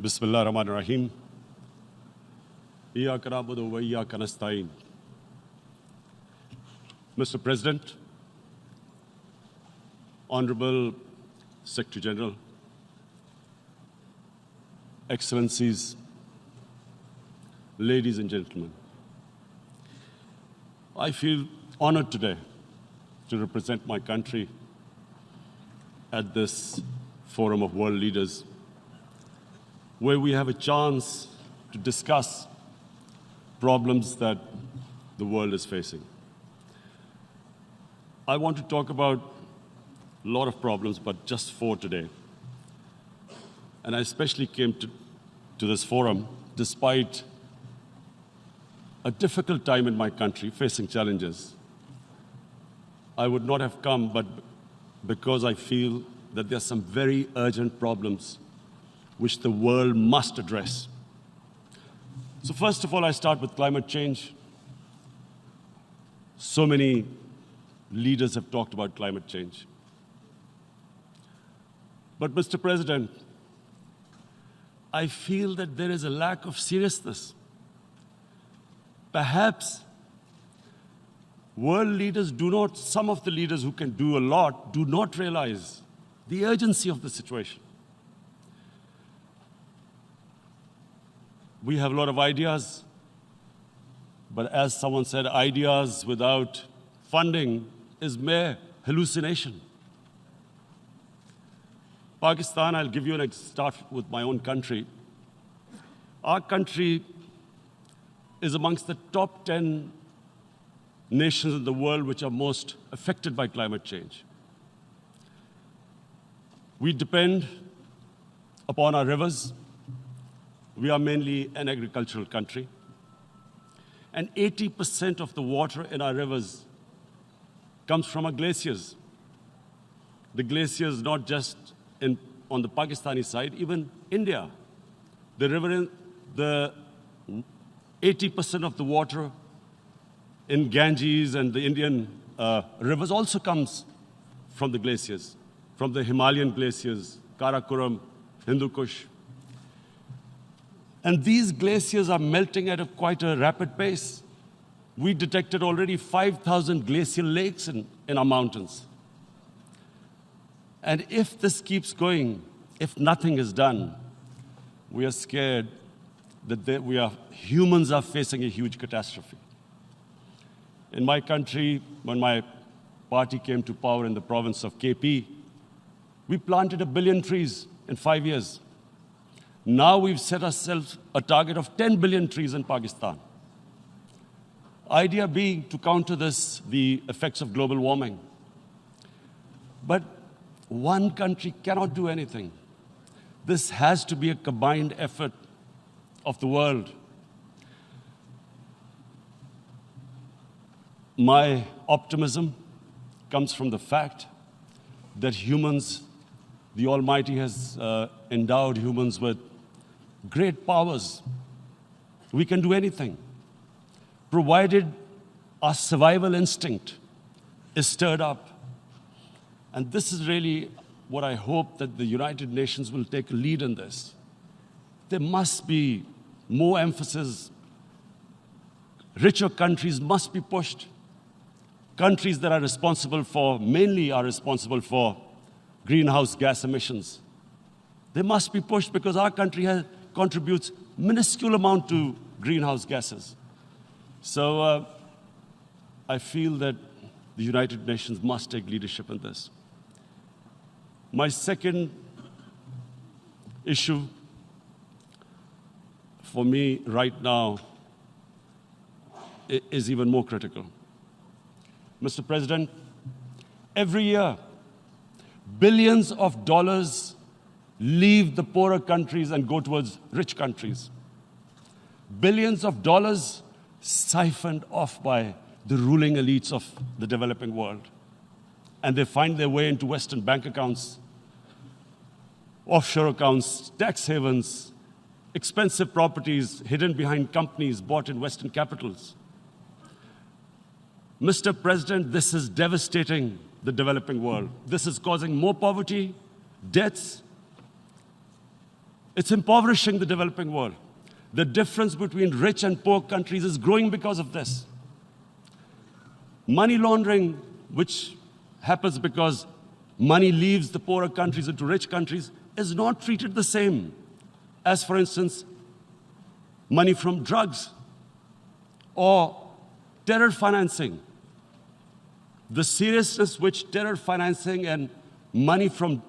بسم الله الرحمن الرحيم. إياك نعبد وإياك نستعين. Mr. President, Honorable Secretary General, Excellencies, ladies and gentlemen, I feel honored today to represent my country at this forum of world leaders, where we have a chance to discuss problems that the world is facing. I want to talk about a lot of problems, but just 4 today. And I especially came to this forum despite a difficult time in my country, facing challenges. I would not have come, but because I feel that there are some very urgent problems which the world must address. So first of all, I start with climate change. So many leaders have talked about climate change. But Mr. President, I feel that there is a lack of seriousness. Perhaps world leaders some of the leaders who can do a lot, do not realize the urgency of the situation. We have a lot of ideas, but as someone said, ideas without funding is mere hallucination. Pakistan, I'll give you an start with my own country. Our country is amongst the top 10 nations in the world which are most affected by climate change. We depend upon our rivers. We are mainly an agricultural country. And 80% of the water in our rivers comes from our glaciers. The glaciers, not just on the Pakistani side, even India. The 80% of the water in Ganges and the Indian rivers also comes from the glaciers, from the Himalayan glaciers, Karakoram, Hindu Kush. And these glaciers are melting at quite a rapid pace. We detected already 5,000 glacial lakes in our mountains. And if this keeps going, if nothing is done, we are scared that humans are facing a huge catastrophe. In my country, when my party came to power in the province of KP, we planted 1 billion trees in 5 years. Now we've set ourselves a target of 10 billion trees in Pakistan. Idea being to counter this, the effects of global warming. But one country cannot do anything. This has to be a combined effort of the world. My optimism comes from the fact that humans, the Almighty has endowed humans with great powers. We can do anything, provided our survival instinct is stirred up. And this is really what I hope that the United Nations will take a lead in this. There must be more emphasis. Richer countries must be pushed. Countries that mainly are responsible for greenhouse gas emissions. They must be pushed because our country contributes minuscule amount to greenhouse gases. So I feel that the United Nations must take leadership in this. My second issue for me right now is even more critical. Mr. President, every year, billions of dollars leave the poorer countries and go towards rich countries. Billions of dollars siphoned off by the ruling elites of the developing world. And they find their way into Western bank accounts, offshore accounts, tax havens, expensive properties hidden behind companies bought in Western capitals. Mr. President, this is devastating the developing world. This is causing more poverty, deaths, It's impoverishing the developing world. The difference between rich and poor countries is growing because of this. Money laundering, which happens because money leaves the poorer countries into rich countries, is not treated the same as, for instance, money from drugs or terror financing. The seriousness which terror financing and money from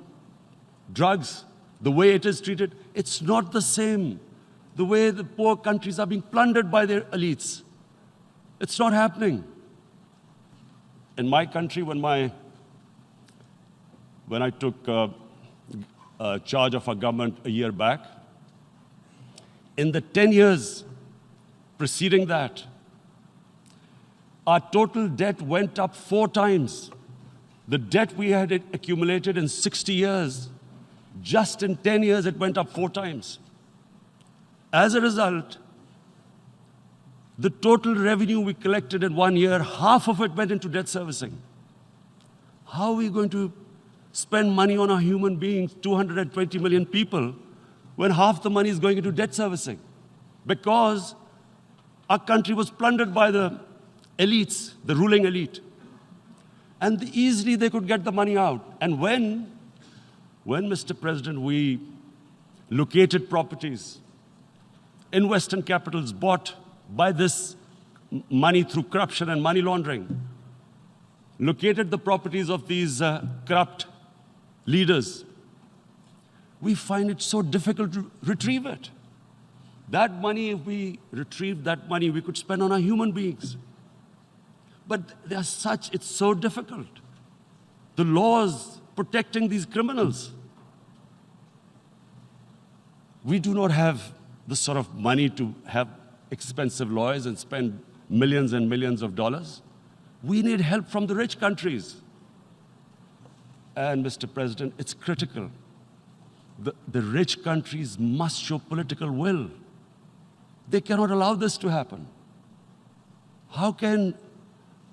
drugs, the way it is treated, it's not the same. The way the poor countries are being plundered by their elites. It's not happening. In my country, when I took charge of our government a year back, in the 10 years preceding that, our total debt went up 4 times. The debt we had accumulated in 60 years, just in 10 years, it went up 4 times. As a result, the total revenue we collected in 1 year, half of it went into debt servicing. How are we going to spend money on our human beings, 220 million people, when half the money is going into debt servicing? Because our country was plundered by the elites, the ruling elite. And easily they could get the money out. And when, Mr. President, we located properties in Western capitals bought by this money through corruption and money laundering, located the properties of these corrupt leaders, we find it so difficult to retrieve it. That money, if we retrieved that money, we could spend on our human beings. But as such, it's so difficult. The laws protecting these criminals. We do not have the sort of money to have expensive lawyers and spend millions and millions of dollars. We need help from the rich countries. And Mr. President, it's critical. The rich countries must show political will. They cannot allow this to happen. How can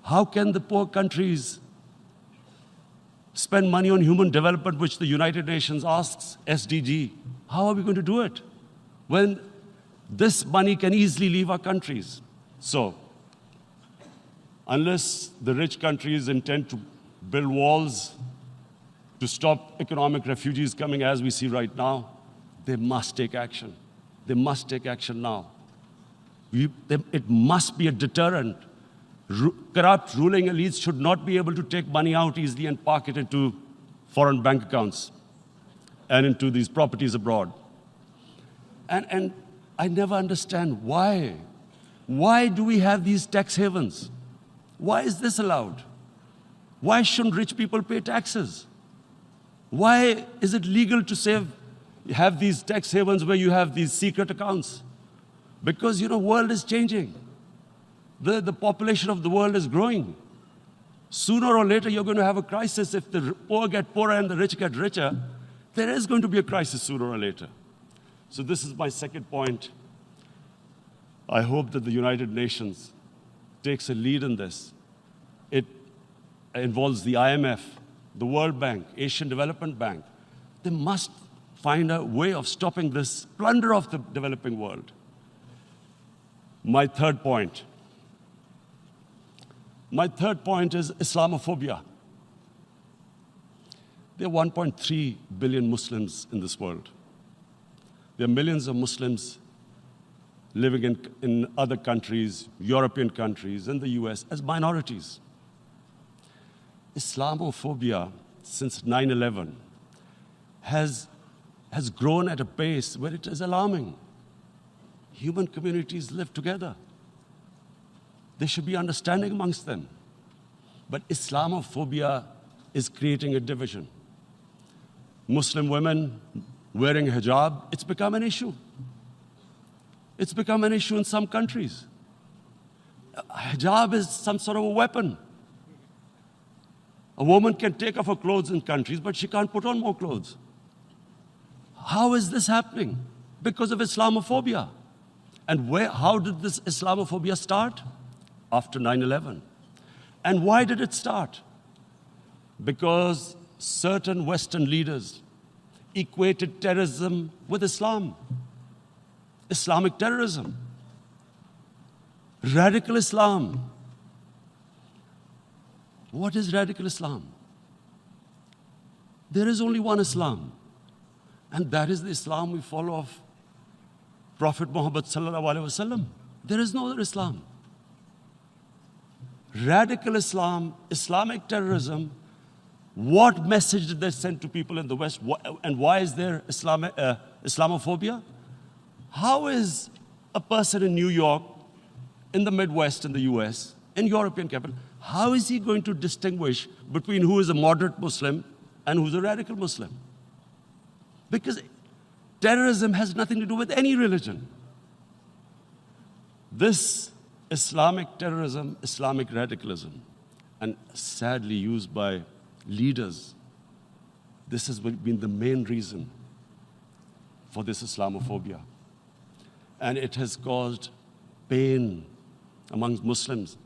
the poor countries spend money on human development, which the United Nations asks, SDG? How are we going to do it when this money can easily leave our countries? So, unless the rich countries intend to build walls to stop economic refugees coming as we see right now, they must take action. They must take action now. It must be a deterrent. Corrupt ruling elites should not be able to take money out easily and park it into foreign bank accounts and into these properties abroad. And I never understand why. Why do we have these tax havens? Why is this allowed? Why shouldn't rich people pay taxes? Why is it legal to have these tax havens where you have these secret accounts? Because, world is changing. The population of the world is growing. Sooner or later, you're going to have a crisis. If the poor get poorer and the rich get richer, there is going to be a crisis sooner or later. So this is my second point. I hope that the United Nations takes a lead in this. It involves the IMF, the World Bank, Asian Development Bank. They must find a way of stopping this plunder of the developing world. My third point is Islamophobia. There are 1.3 billion Muslims in this world. There are millions of Muslims living in other countries, European countries, in the US, as minorities. Islamophobia, since 9/11, has grown at a pace where it is alarming. Human communities live together. There should be understanding amongst them. But Islamophobia is creating a division. Muslim women wearing hijab, it's become an issue. It's become an issue in some countries. Hijab is some sort of a weapon. A woman can take off her clothes in countries, but she can't put on more clothes. How is this happening? Because of Islamophobia. And how did this Islamophobia start? After 9/11. And why did it start? Because certain Western leaders equated terrorism with Islam. Islamic terrorism. Radical Islam. What is radical Islam? There is only one Islam, and that is the Islam we follow of Prophet Muhammad sallallahu alaihi wasallam. There is no other Islam. Radical Islam, Islamic terrorism, what message did they send to people in the West? And why is there Islamophobia? How is a person in New York, in the Midwest, in the US, in European capital, how is he going to distinguish between who is a moderate Muslim and who's a radical Muslim? Because terrorism has nothing to do with any religion. This Islamic terrorism, Islamic radicalism, and sadly used by leaders, this has been the main reason for this Islamophobia. And it has caused pain amongst Muslims.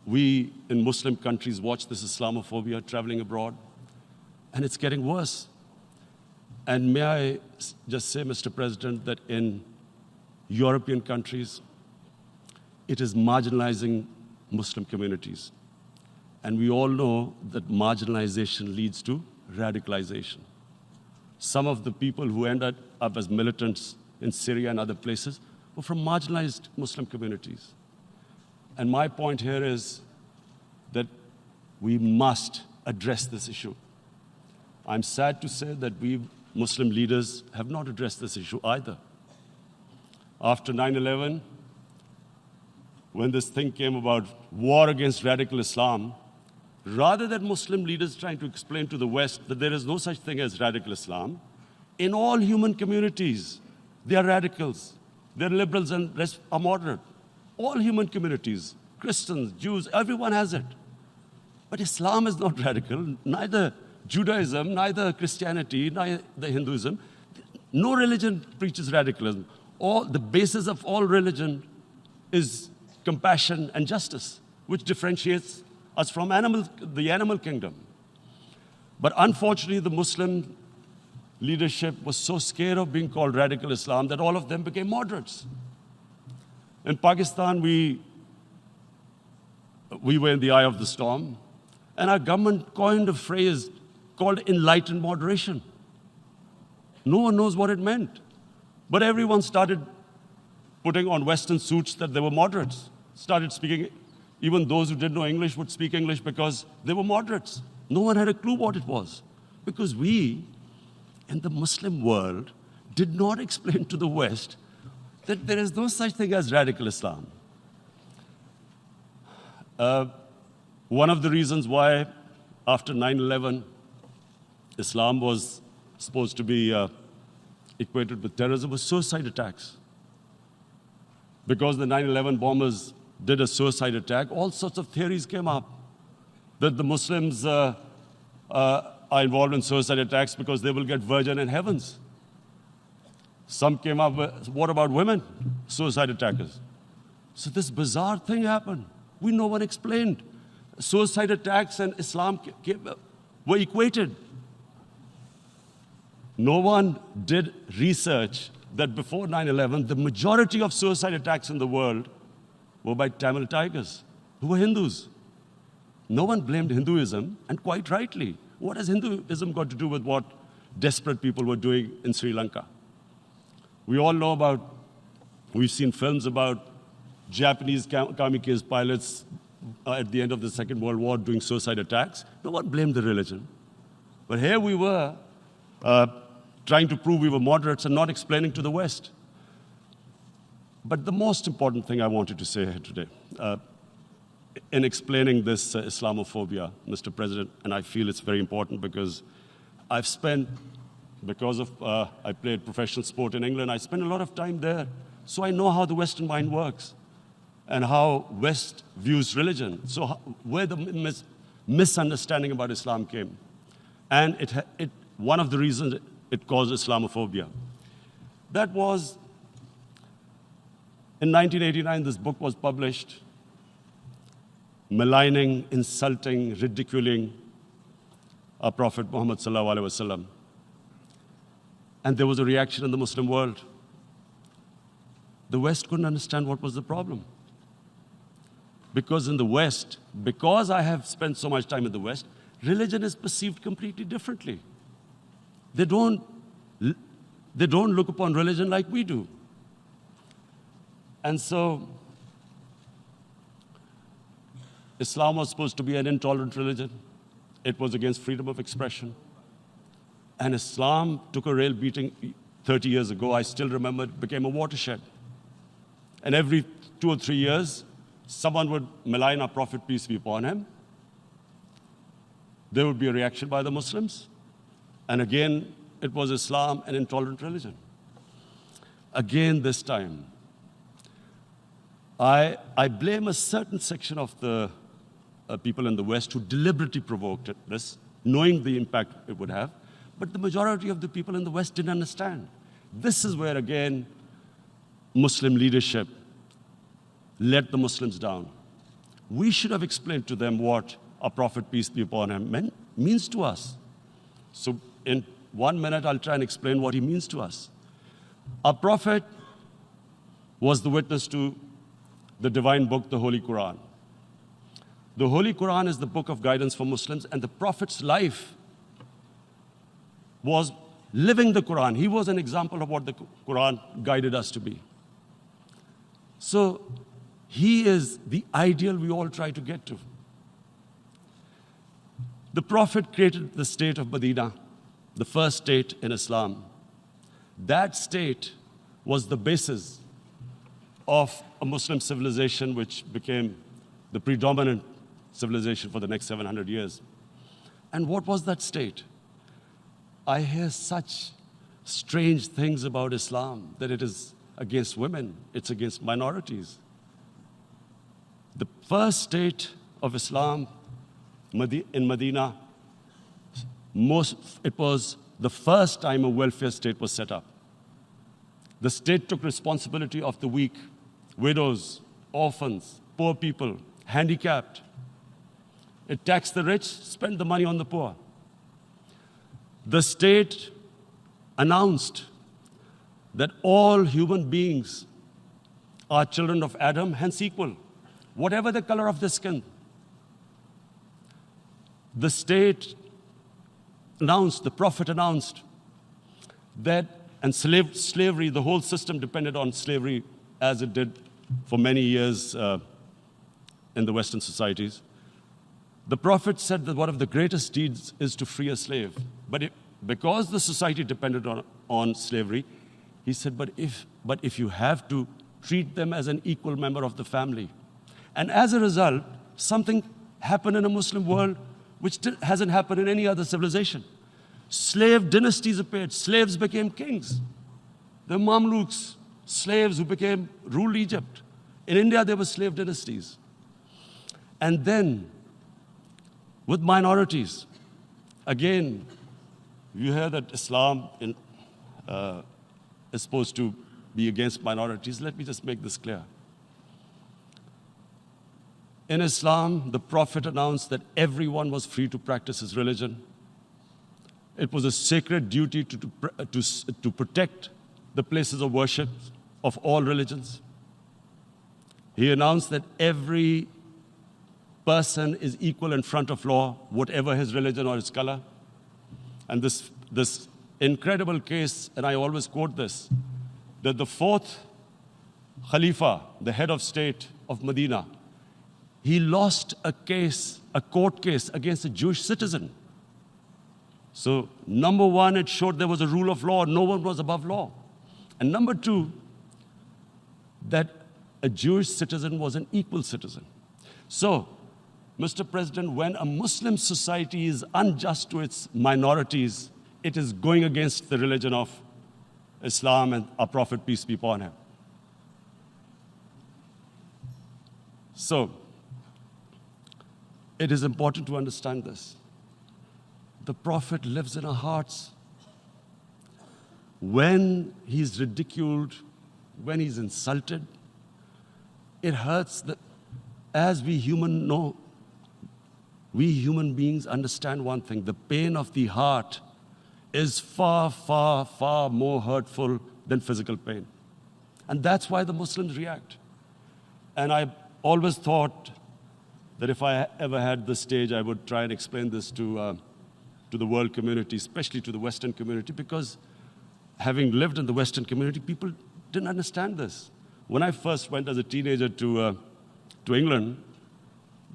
We in Muslim countries watch this Islamophobia traveling abroad, and it's getting worse. And may I just say, Mr. President, that in European countries, it is marginalizing Muslim communities. And we all know that marginalization leads to radicalization. Some of the people who ended up as militants in Syria and other places were from marginalized Muslim communities. And my point here is that we must address this issue. I'm sad to say that we Muslim leaders have not addressed this issue either. After 9/11, when this thing came about war against radical Islam, rather than Muslim leaders trying to explain to the West that there is no such thing as radical Islam, in all human communities, they are radicals. They're liberals and rest are moderate. All human communities, Christians, Jews, everyone has it. But Islam is not radical, neither Judaism, neither Christianity, neither Hinduism. No religion preaches radicalism. The basis of all religion is compassion and justice, which differentiates us from the animal kingdom. But unfortunately, the Muslim leadership was so scared of being called radical Islam that all of them became moderates. In Pakistan, we were in the eye of the storm, and our government coined a phrase called enlightened moderation. No one knows what it meant. But everyone started putting on Western suits that they were moderates, started speaking. Even those who didn't know English would speak English because they were moderates. No one had a clue what it was. Because we, in the Muslim world, did not explain to the West that there is no such thing as radical Islam. One of the reasons why, after 9/11, Islam was supposed to be equated with terrorism was suicide attacks. Because the 9/11 bombers did a suicide attack, all sorts of theories came up that the Muslims are involved in suicide attacks because they will get virgin in heavens. Some came up with, what about women, suicide attackers? So this bizarre thing happened. No one explained. Suicide attacks and Islam were equated. No one did research that before 9/11, the majority of suicide attacks in the world were by Tamil Tigers, who were Hindus. No one blamed Hinduism, and quite rightly. What has Hinduism got to do with what desperate people were doing in Sri Lanka? We all know we've seen films about Japanese kamikaze pilots at the end of the Second World War doing suicide attacks. No one blamed the religion. But here we were trying to prove we were moderates and not explaining to the West. But the most important thing I wanted to say here today, in explaining this Islamophobia, Mr. President, and I feel it's very important because I played professional sport in England, I spent a lot of time there, so I know how the Western mind works and how West views religion. So where the misunderstanding about Islam came. And one of the reasons it caused Islamophobia. That was, in 1989, this book was published, maligning, insulting, ridiculing our Prophet Muhammad sallallahu alaihi wasallam. and there was a reaction in the Muslim world. The West couldn't understand what was the problem. Because in the West, because I have spent so much time in the West, religion is perceived completely differently. They don't look upon religion like we do. And so, Islam was supposed to be an intolerant religion. It was against freedom of expression. And Islam took a real beating 30 years ago. I still remember it became a watershed. And every 2 or 3 years, someone would malign our Prophet, peace be upon him. There would be a reaction by the Muslims. And again, it was Islam, an intolerant religion. Again, this time, I blame a certain section of the people in the West who deliberately provoked this, knowing the impact it would have. But the majority of the people in the West didn't understand. This is where, again, Muslim leadership let the Muslims down. We should have explained to them what our Prophet, peace be upon him, means to us. So in 1 minute, I'll try and explain what he means to us. Our Prophet was the witness to the divine book, the Holy Quran. The Holy Quran is the book of guidance for Muslims, and the Prophet's life was living the Quran. He was an example of what the Quran guided us to be. So he is the ideal we all try to get to. The Prophet created the state of Medina, the first state in Islam. That state was the basis of a Muslim civilization which became the predominant civilization for the next 700 years. And what was that state? I hear such strange things about Islam, that it is against women, it's against minorities. The first state of Islam in Medina, it was the first time a welfare state was set up. The state took responsibility of the weak, widows, orphans, poor people, handicapped. It taxed the rich, spent the money on the poor. The state announced that all human beings are children of Adam, hence equal, whatever the color of their skin. The state announced, the Prophet announced that, and slavery, the whole system depended on slavery as it did for many years in the Western societies. The Prophet said that one of the greatest deeds is to free a slave. But because the society depended on slavery, he said, but if you have to, treat them as an equal member of the family. And as a result, something happened in a Muslim world which hasn't happened in any other civilization. Slave dynasties appeared. Slaves became kings. The Mamluks, slaves who ruled Egypt. In India, there were slave dynasties. And then, with minorities, again, you hear that Islam is supposed to be against minorities. Let me just make this clear. In Islam, the Prophet announced that everyone was free to practice his religion. It was a sacred duty to protect the places of worship of all religions. He announced that every person is equal in front of law, whatever his religion or his color. And this incredible case, and I always quote this, that the fourth Khalifa, the head of state of Medina, he lost a court case against a Jewish citizen. So, number one, it showed there was a rule of law, no one was above law. And number two, that a Jewish citizen was an equal citizen. So, Mr. President, when a Muslim society is unjust to its minorities, it is going against the religion of Islam and our Prophet, peace be upon him. So, it is important to understand this. The Prophet lives in our hearts. When he's ridiculed, when he's insulted, it hurts. As we human beings understand one thing, the pain of the heart is far, far, far more hurtful than physical pain. And that's why the Muslims react. And I always thought that if I ever had the stage, I would try and explain this to the world community, especially to the Western community, because having lived in the Western community, people didn't understand this. When I first went as a teenager to England,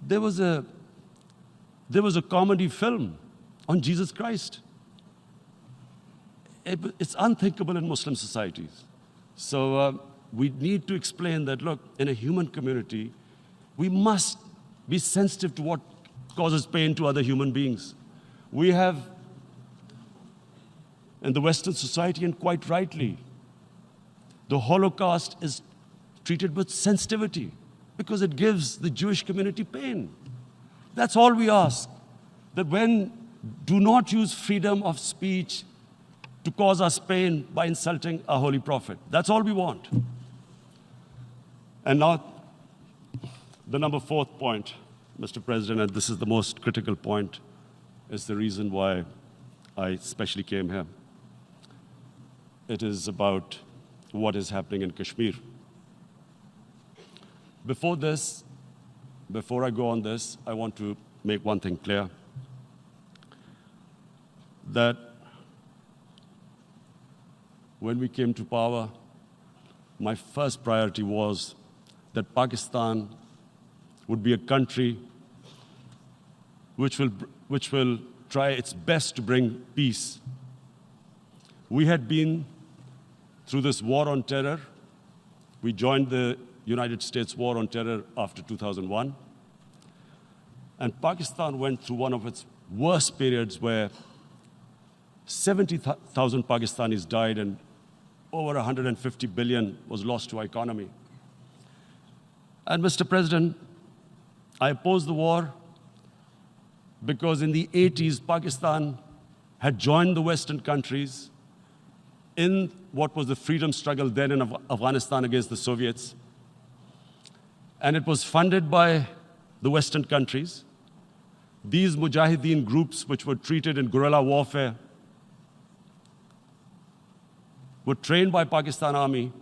there was a comedy film on Jesus Christ. It's unthinkable in Muslim societies. So we need to explain that, look, in a human community, we must be sensitive to what causes pain to other human beings. We have, in the Western society, and quite rightly, the Holocaust is treated with sensitivity because it gives the Jewish community pain. That's all we ask, that do not use freedom of speech to cause us pain by insulting a holy prophet. That's all we want. And now, the number 4th point, Mr. President, and this is the most critical point, is the reason why I especially came here. It is about what is happening in Kashmir. Before I go on this, I want to make one thing clear, that when we came to power, my first priority was that Pakistan would be a country which will try its best to bring peace. We had been through this war on terror. We joined the United States war on terror after 2001. And Pakistan went through one of its worst periods where 70,000 Pakistanis died and over 150 billion was lost to our economy. And Mr. President, I opposed the war because in the 80s, Pakistan had joined the Western countries in what was the freedom struggle then in Afghanistan against the Soviets. And it was funded by the Western countries. These mujahideen groups, which were treated in guerrilla warfare, were trained by Pakistan Army,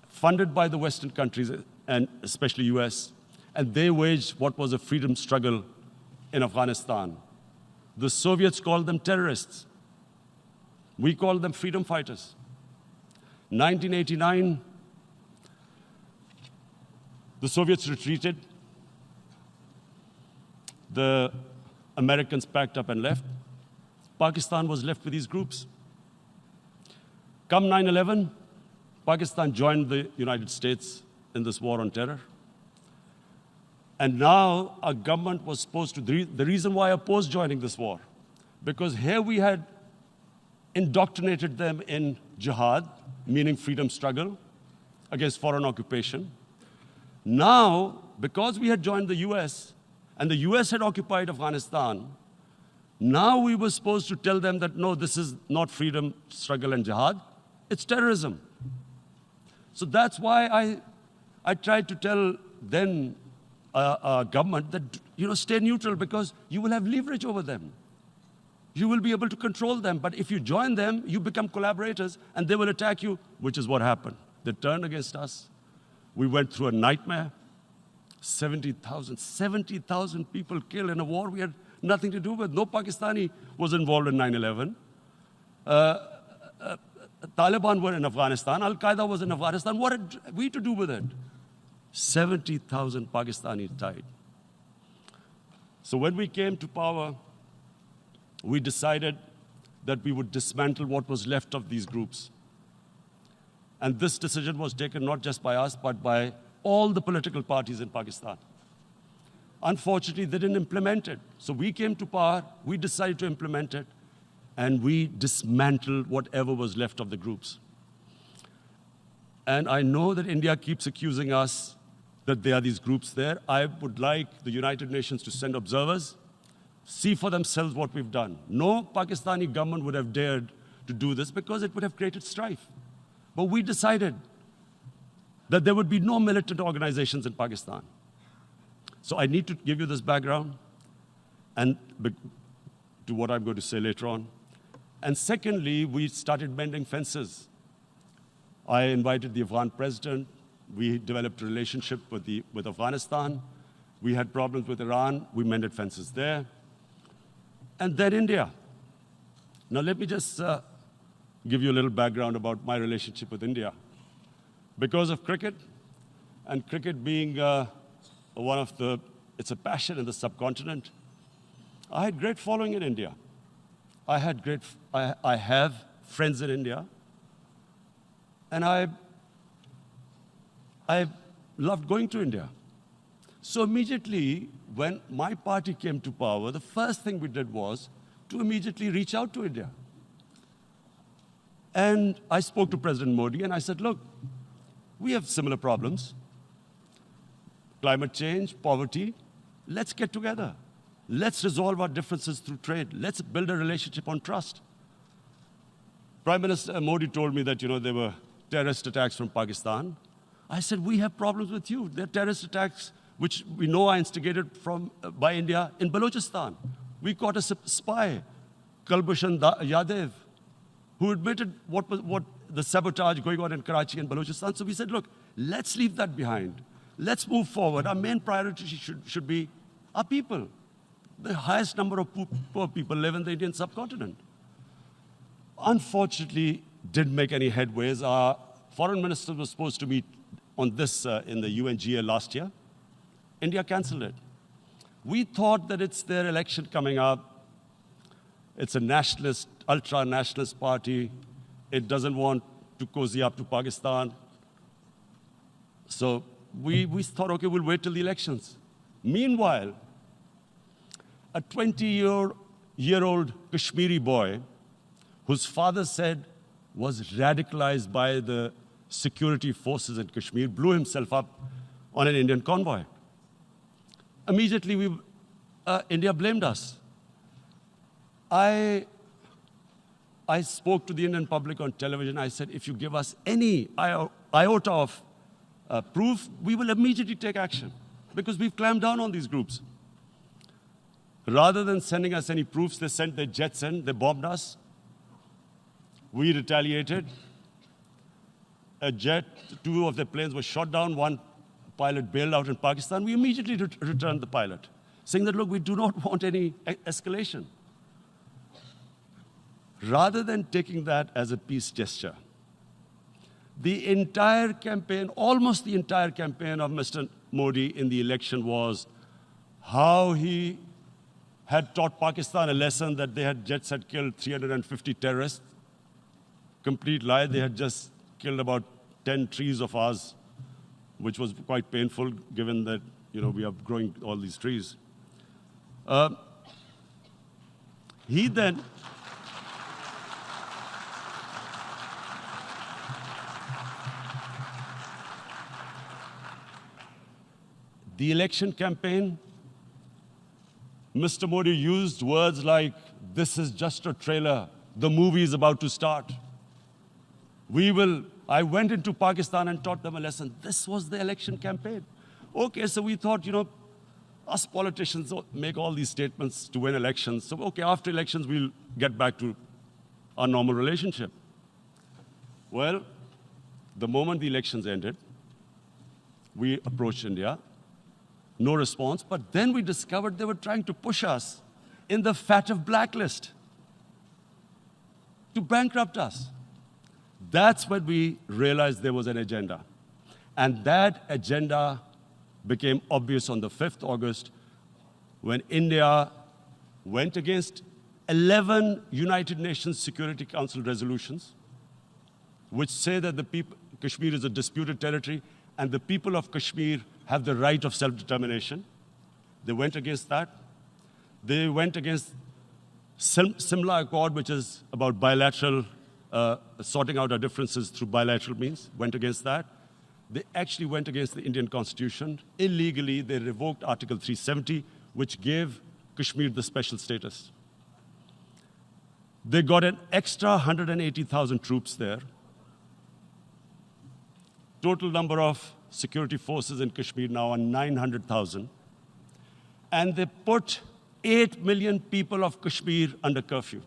funded by the Western countries, and especially US, and they waged what was a freedom struggle in Afghanistan. The Soviets called them terrorists. We called them freedom fighters. 1989, the Soviets retreated. The Americans packed up and left. Pakistan was left with these groups. Come 9/11, Pakistan joined the United States in this war on terror. And now our government was supposed to, the reason why I opposed joining this war, because here we had indoctrinated them in jihad, meaning freedom struggle against foreign occupation. Now, because we had joined the US and the US had occupied Afghanistan, now we were supposed to tell them that, no, this is not freedom struggle and jihad, it's terrorism. So that's why I tried to tell then government that, stay neutral because you will have leverage over them. You will be able to control them. But if you join them, you become collaborators and they will attack you, which is what happened. They turned against us. We went through a nightmare. 70,000 people killed in a war we had nothing to do with. No Pakistani was involved in 9/11. Taliban were in Afghanistan. Al-Qaeda was in Afghanistan. What had we to do with it? 70,000 Pakistanis died. So when we came to power, we decided that we would dismantle what was left of these groups. And this decision was taken not just by us, but by all the political parties in Pakistan. Unfortunately, they didn't implement it. So we came to power, we decided to implement it, and we dismantled whatever was left of the groups. And I know that India keeps accusing us that there are these groups there. I would like the United Nations to send observers, see for themselves what we've done. No Pakistani government would have dared to do this because it would have created strife. But we decided that there would be no militant organizations in Pakistan. So I need to give you this background and to what I'm going to say later on. And secondly, we started mending fences. I invited the Afghan president. We developed a relationship with Afghanistan. We had problems with Iran. We mended fences there. And then India. Now, let me just give you a little background about my relationship with India. Because of cricket, and cricket being it's a passion in the subcontinent, I had great following in India. I have friends in India. And I loved going to India. So immediately, when my party came to power, the first thing we did was to immediately reach out to India. And I spoke to President Modi, and I said, look, we have similar problems. Climate change, poverty. Let's get together. Let's resolve our differences through trade. Let's build a relationship on trust. Prime Minister Modi told me that, there were terrorist attacks from Pakistan. I said, we have problems with you. There are terrorist attacks which we know are instigated by India in Balochistan. We caught a spy, Kulbhushan Yadav, who admitted what the sabotage going on in Karachi and Balochistan. So we said, look, let's leave that behind. Let's move forward. Our main priority should be our people. The highest number of poor people live in the Indian subcontinent. Unfortunately, didn't make any headways. Our foreign minister was supposed to meet on this in the UNGA last year. India canceled it. We thought that it's their election coming up. It's a nationalist, ultra-nationalist party. It doesn't want to cozy up to Pakistan. So we thought, okay, we'll wait till the elections. Meanwhile, a 20-year-old Kashmiri boy, whose father said was radicalized by the security forces in Kashmir, blew himself up on an Indian convoy. Immediately, India blamed us. I spoke to the Indian public on television. I said, if you give us any iota of proof, we will immediately take action, because we've clamped down on these groups. Rather than sending us any proofs, they sent their jets in, they bombed us. We retaliated. Two of their planes were shot down, one pilot bailed out in Pakistan. We immediately returned the pilot, saying that, look, we do not want any escalation. Rather than taking that as a peace gesture, the entire campaign, almost the entire campaign of Mr. Modi in the election was how he had taught Pakistan a lesson that jets had killed 350 terrorists. Complete lie. They had just killed about 10 trees of ours, which was quite painful given that, we are growing all these trees. He then the election campaign, Mr. Modi used words like, this is just a trailer, the movie is about to start. I went into Pakistan and taught them a lesson. This was the election campaign. Okay, so we thought, us politicians make all these statements to win elections. So, okay, after elections, we'll get back to our normal relationship. Well, the moment the elections ended, we approached India. No response. But then we discovered they were trying to push us in the FATF blacklist to bankrupt us. That's when we realized there was an agenda. And that agenda became obvious on the 5th August when India went against 11 United Nations Security Council resolutions, which say that Kashmir is a disputed territory and the people of Kashmir have the right of self-determination. They went against that. They went against Simla Accord, which is about bilateral, sorting out our differences through bilateral means, went against that. They actually went against the Indian Constitution. Illegally, they revoked Article 370, which gave Kashmir the special status. They got an extra 180,000 troops there. Total number of security forces in Kashmir now are 900,000. And they put 8 million people of Kashmir under curfew.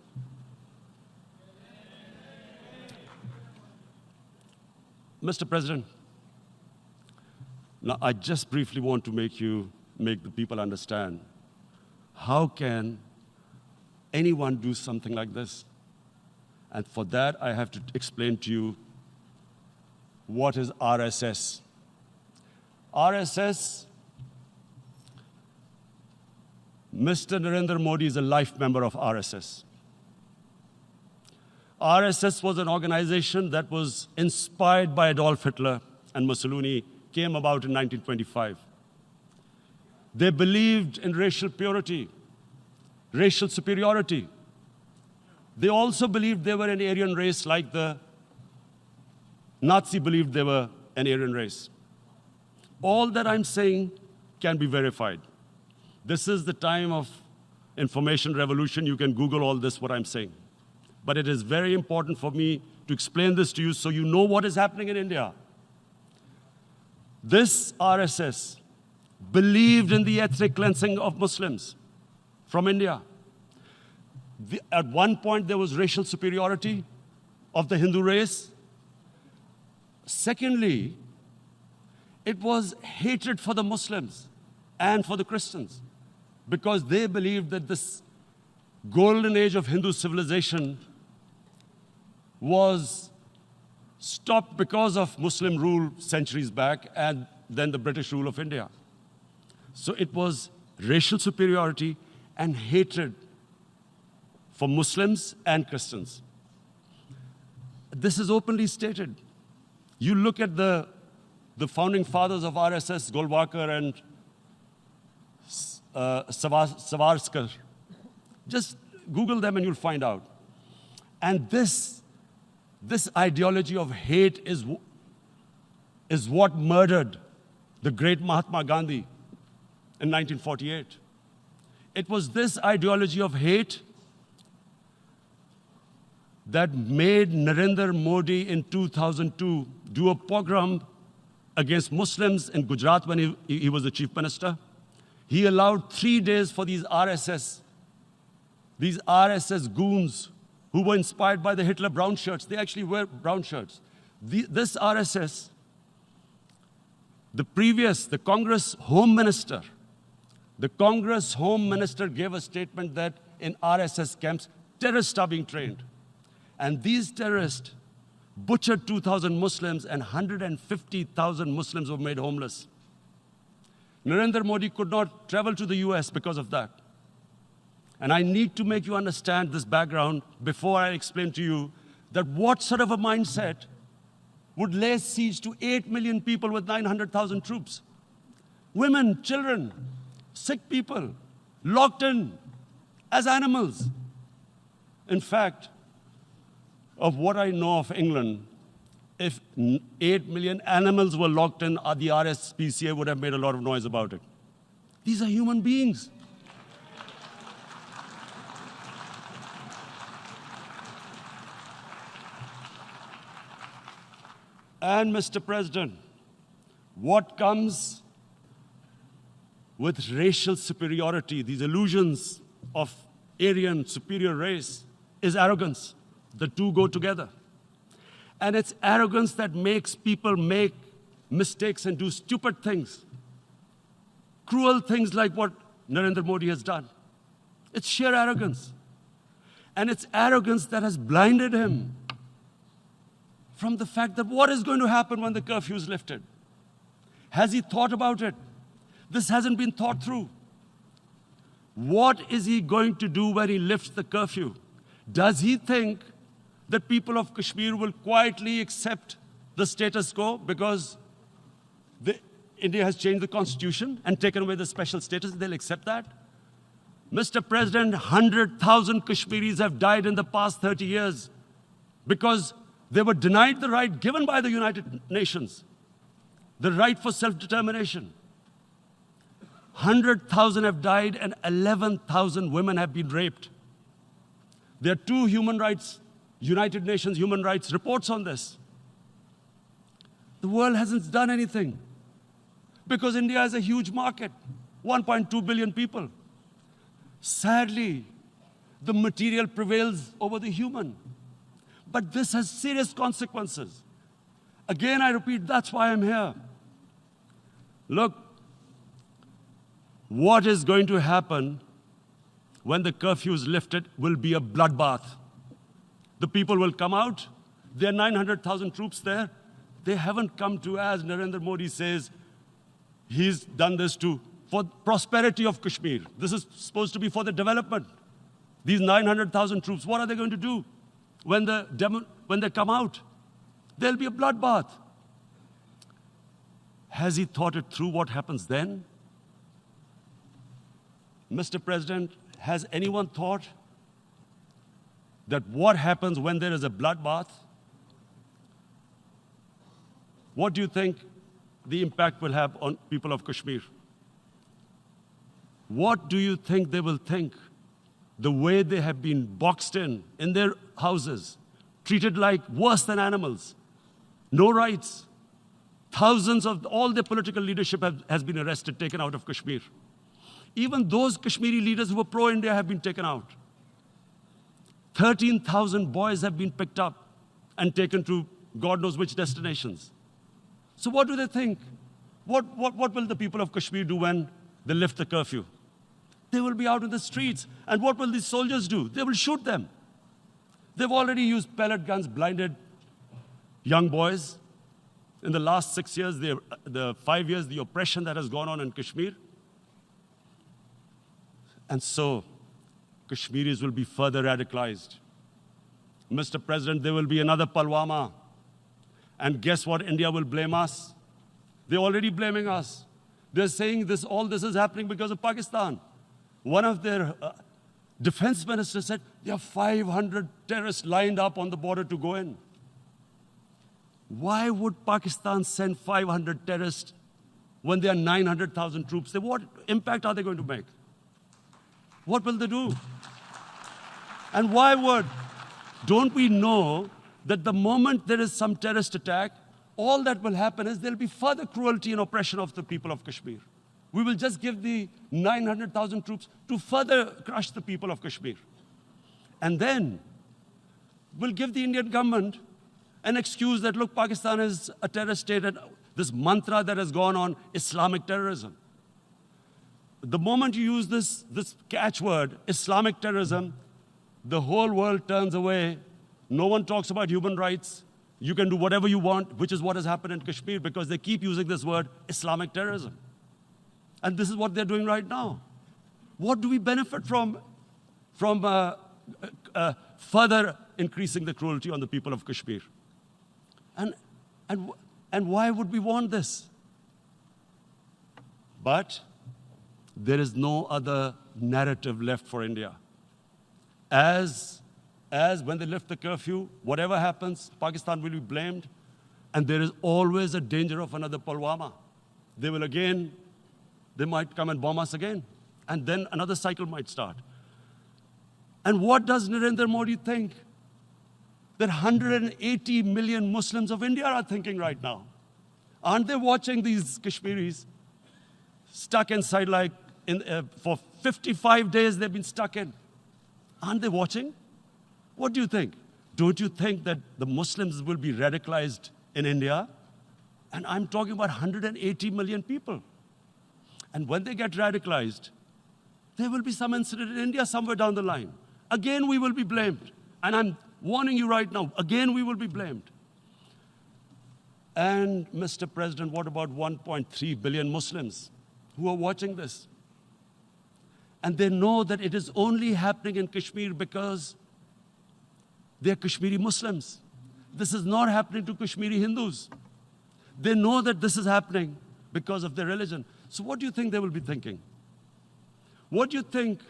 Mr. President, now I just briefly want to make the people understand how can anyone do something like this? And for that, I have to explain to you what is RSS. RSS, Mr. Narendra Modi is a life member of RSS. RSS was an organization that was inspired by Adolf Hitler and Mussolini, came about in 1925. They believed in racial purity, racial superiority. They also believed they were an Aryan race like the Nazi believed they were an Aryan race. All that I'm saying can be verified. This is the time of information revolution. You can Google all this, what I'm saying. But it is very important for me to explain this to you so you know what is happening in India. This RSS believed in the ethnic cleansing of Muslims from India. At one point, there was racial superiority of the Hindu race. Secondly, it was hatred for the Muslims and for the Christians because they believed that this golden age of Hindu civilization was stopped because of Muslim rule centuries back and then the British rule of India. So it was racial superiority and hatred for Muslims and Christians. This is openly stated. You look at the founding fathers of RSS, Golwalkar and Savarkar. Just Google them and you'll find out. And this ideology of hate is what murdered the great Mahatma Gandhi in 1948. It was this ideology of hate that made Narendra Modi in 2002 do a pogrom against Muslims in Gujarat when he was the chief minister. He allowed 3 days for these RSS goons who were inspired by the Hitler brown shirts. They actually wear brown shirts. This RSS, the Congress Home Minister gave a statement that in RSS camps, terrorists are being trained. And these terrorists butchered 2,000 Muslims and 150,000 Muslims were made homeless. Narendra Modi could not travel to the US because of that. And I need to make you understand this background before I explain to you that what sort of a mindset would lay siege to 8 million people with 900,000 troops. Women, children, sick people, locked in as animals. In fact, of what I know of England, if 8 million animals were locked in, the RSPCA would have made a lot of noise about it. These are human beings. And Mr. President, what comes with racial superiority, these illusions of Aryan superior race, is arrogance. The two go together. And it's arrogance that makes people make mistakes and do stupid things. Cruel things like what Narendra Modi has done. It's sheer arrogance. And it's arrogance that has blinded him from the fact that what is going to happen when the curfew is lifted? Has he thought about it? This hasn't been thought through. What is he going to do when he lifts the curfew? Does he think that people of Kashmir will quietly accept the status quo because India has changed the constitution and taken away the special status? They'll accept that? Mr. President, 100,000 Kashmiris have died in the past 30 years because they were denied the right given by the United Nations, the right for self-determination. 100,000 have died and 11,000 women have been raped. There are 2 United Nations human rights reports on this. The world hasn't done anything because India is a huge market, 1.2 billion people. Sadly, the material prevails over the human. But this has serious consequences. Again, I repeat, that's why I'm here. Look, what is going to happen when the curfew is lifted will be a bloodbath. The people will come out. There are 900,000 troops there. They haven't come to, as Narendra Modi says, he's done this for prosperity of Kashmir. This is supposed to be for the development. These 900,000 troops, what are they going to do when they come out? There'll be a bloodbath. Has he thought it through what happens then? Mr. President, has anyone thought that what happens when there is a bloodbath? What do you think the impact will have on people of Kashmir? What do you think they will think? The way they have been boxed in their houses, treated like worse than animals, no rights. Thousands of all their political leadership has been arrested, taken out of Kashmir. Even those Kashmiri leaders who were pro-India have been taken out. 13,000 boys have been picked up and taken to God knows which destinations. So what do they think? What will the people of Kashmir do when they lift the curfew? They will be out in the streets. And what will these soldiers do? They will shoot them. They've already used pellet guns, blinded young boys. In the last 6 years, the 5 years, the oppression that has gone on in Kashmir. And so, Kashmiris will be further radicalized. Mr. President, there will be another Pulwama. And guess what? India will blame us. They're already blaming us. They're saying all this is happening because of Pakistan. One of their defense ministers said, there are 500 terrorists lined up on the border to go in. Why would Pakistan send 500 terrorists when there are 900,000 troops? What impact are they going to make? What will they do? And don't we know that the moment there is some terrorist attack, all that will happen is there'll be further cruelty and oppression of the people of Kashmir. We will just give the 900,000 troops to further crush the people of Kashmir. And then we'll give the Indian government an excuse that, look, Pakistan is a terrorist state, and this mantra that has gone on, Islamic terrorism. The moment you use this catchword, Islamic terrorism, the whole world turns away. No one talks about human rights. You can do whatever you want, which is what has happened in Kashmir, because they keep using this word, Islamic terrorism. And this is what they're doing right now. What do we benefit from further increasing the cruelty on the people of Kashmir? And why would we want this? But there is no other narrative left for India. As when they lift the curfew, whatever happens, Pakistan will be blamed, and there is always a danger of another Pulwama. They might come and bomb us again, and then another cycle might start. And what does Narendra Modi think? That 180 million Muslims of India are thinking right now. Aren't they watching these Kashmiris stuck inside for 55 days they've been stuck in? Aren't they watching? What do you think? Don't you think that the Muslims will be radicalized in India? And I'm talking about 180 million people. And when they get radicalized, there will be some incident in India somewhere down the line. Again, we will be blamed. And I'm warning you right now, again, we will be blamed. And Mr. President, what about 1.3 billion Muslims who are watching this? And they know that it is only happening in Kashmir because they're Kashmiri Muslims. This is not happening to Kashmiri Hindus. They know that this is happening because of their religion. So what do you think they will be thinking? What do you think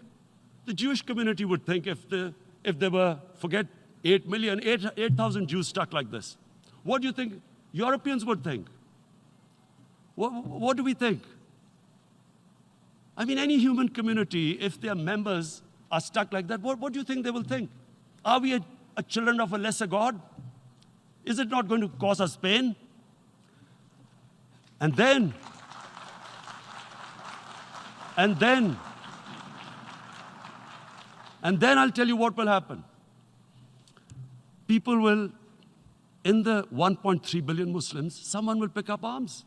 the Jewish community would think if they were, forget 8,000 Jews stuck like this? What do you think Europeans would think? What do we think? I mean, any human community, if their members are stuck like that, what do you think they will think? Are we a children of a lesser God? Is it not going to cause us pain? And then I'll tell you what will happen. People will in the 1.3 billion Muslims, someone will pick up arms.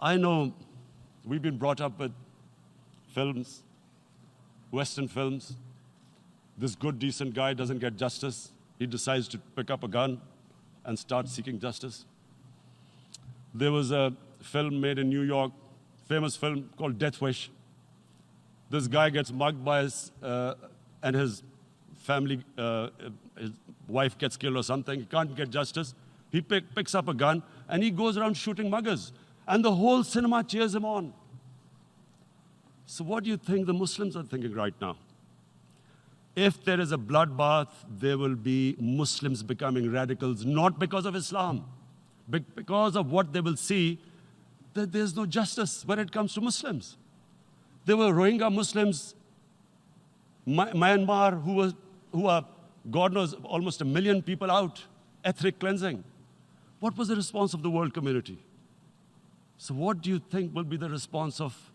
I know we've been brought up with films, Western films. This good, decent guy doesn't get justice. He decides to pick up a gun and start seeking justice. There was a film made in New York, famous film called Death Wish. This guy gets mugged by and his family, his wife gets killed or something. He can't get justice. He picks up a gun and he goes around shooting muggers. And the whole cinema cheers him on. So what do you think the Muslims are thinking right now? If there is a bloodbath, there will be Muslims becoming radicals, not because of Islam, but because of what they will see, that there's no justice when it comes to Muslims. There were Rohingya Muslims, Myanmar, who are, God knows, almost 1 million people out, ethnic cleansing. What was the response of the world community? So what do you think will be the response of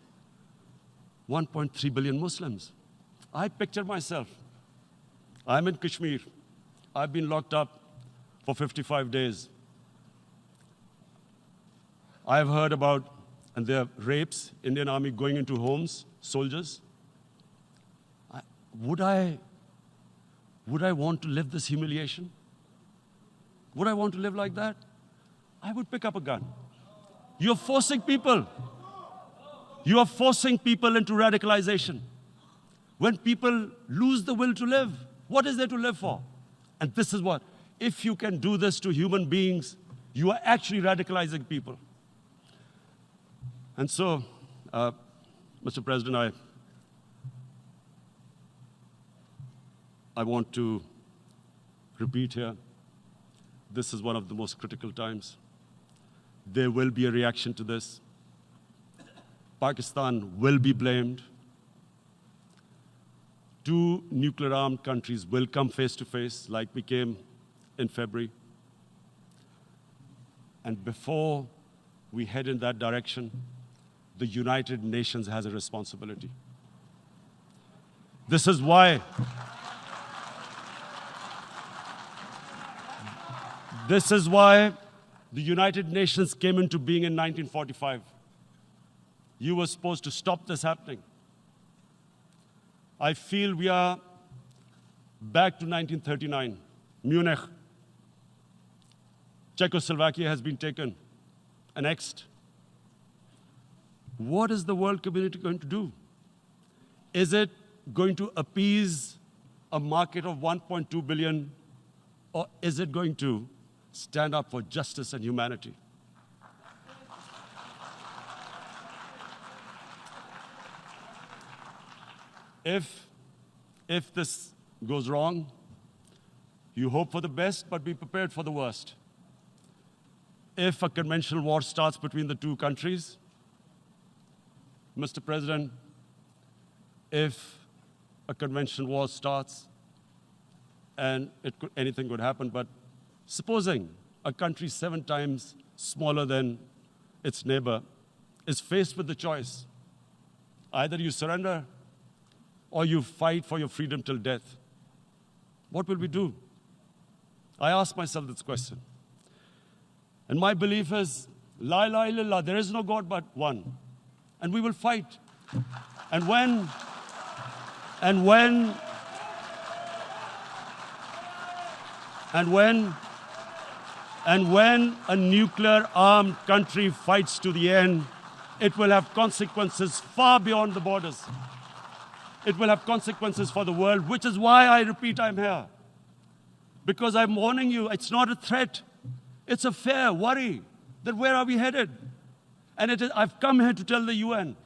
1.3 billion Muslims? I picture myself. I'm in Kashmir. I've been locked up for 55 days. I've heard about, and there are rapes, Indian Army going into homes, soldiers. Would I want to live this humiliation? Would I want to live like that? I would pick up a gun. You're forcing people. You are forcing people into radicalization. When people lose the will to live, what is there to live for? And this is what, if you can do this to human beings, you are actually radicalizing people. And so, Mr. President, I want to repeat here, this is one of the most critical times. There will be a reaction to this. Pakistan will be blamed. 2 nuclear-armed countries will come face to face, like we came in February. And before we head in that direction, the United Nations has a responsibility. This is why the United Nations came into being in 1945. You were supposed to stop this happening. I feel we are back to 1939, Munich. Czechoslovakia has been taken, annexed. What is the world community going to do? Is it going to appease a market of 1.2 billion, or is it going to stand up for justice and humanity? If this goes wrong, you hope for the best, but be prepared for the worst. If a conventional war starts between the 2 countries, Mr. President, if a conventional war starts, and anything could happen, but supposing a country 7 times smaller than its neighbor is faced with the choice, either you surrender or you fight for your freedom till death, what will we do? I ask myself this question. And my belief is, La ilaha illallah, there is no God but one. And we will fight. And when a nuclear-armed country fights to the end, it will have consequences far beyond the borders. It will have consequences for the world, which is why I repeat I'm here. Because I'm warning you, it's not a threat. It's a fair worry that where are we headed? And I've come here to tell the UN,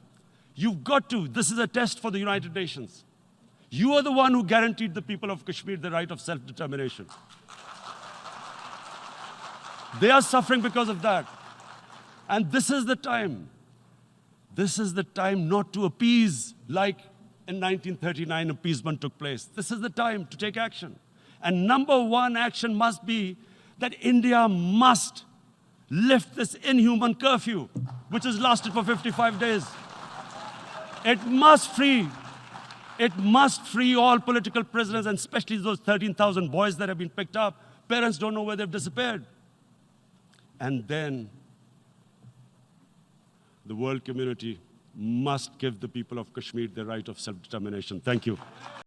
you've got to, this is a test for the United Nations. You are the one who guaranteed the people of Kashmir the right of self-determination. They are suffering because of that. And this is the time. This is the time not to appease like in 1939 appeasement took place. This is the time to take action. And number 1 action must be that India must lift this inhuman curfew, which has lasted for 55 days. It must free It must free all political prisoners, and especially those 13,000 boys that have been picked up. Parents don't know where they've disappeared. And then the world community must give the people of Kashmir the right of self-determination. Thank you.